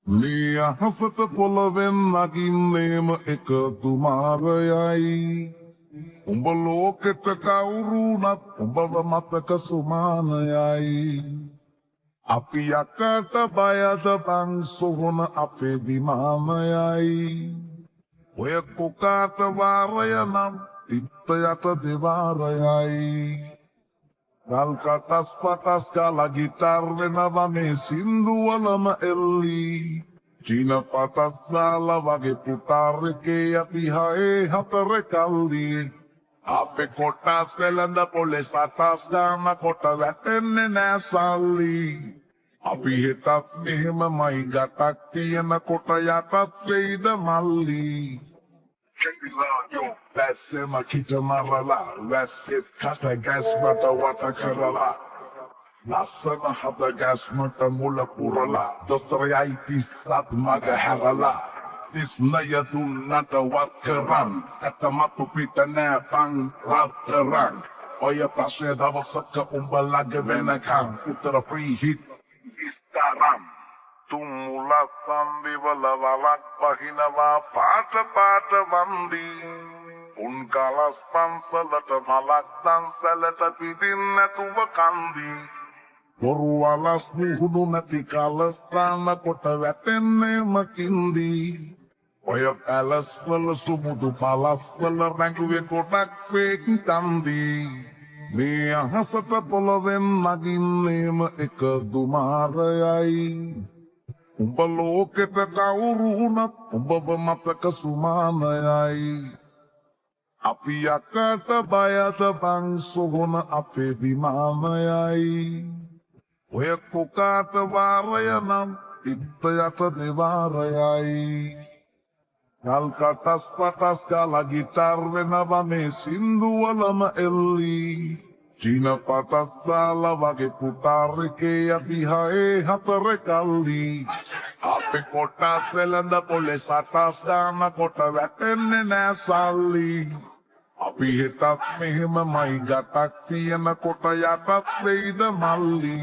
Nia hasata polaven naginnේම එකතුමාරයයි උඹ ලෝකෙට කවුරුනත් උඹව මතක සුමානයයි අපි යකට බයද බං සොහොන අපේ විමානයයි ඔය කොකාට වාරය නම් තිත්ත යට දෙවාරයයි ගල් කටස් පටස් කාලා ගිටාර් වෙනවා මේ සින්දුවලම එල්ලි චීන පටස් දාලා වගේ පුතාර් එකේ අපි හයේ හතර කල්ලි අපේ කොටස් වෙලඳ පොලේ සටස් ගාන කොට වැටෙන්නේ නෑ සල්ලි අපි හිතත් මෙහෙමමයි ගටක් තියෙන කොට යටත් වෙයිද මල්ලි Vässe makita marala, vässet kata gas mata wata karala. Lassana hada gas mata mula purala, dostariaitis sat maga harala. Tisnaya nata wat keran, kata matu pita na pang rat terang. Oya pashe dava saka umbalaga venakang, utara free hit istaram. Tumula sambi wala walak pahinawa paata paata wandi. Un kalas pansalata malak dan salata pidin natuwa kandi. Boru walas muhunu nati kalas tana kota watenne makindi. Oya kalas wala sumudu palas wala rangwe kotak fake kandi. Mia hasata polaven naginnේම එකතුමාරයයි උඹ ලෝකෙට කවුරුනත් උඹව මතක සුමානයයි අපි යකට බයද බං සොහොන අපේ විමානයයි ඔය කොකාට වාරය නම් තිත්ත යට දෙවාරයයි ගල් කටස් පටස් කාලා ගිටාර් වෙනවා මේ සින්දුවලම එල්ලි චීන පටස් දාලා වගේ පුතාර් එකේ අපි හයේ හතර කල්ලි අපේ කොටස් වෙලඳ පොලේ සටස් ගාන කොට වැටෙන්නේ නෑ සල්ලි අපි හිතත් මෙහෙමමයි ගටක් තියෙන කොට යටත් වෙයිද මල්ලි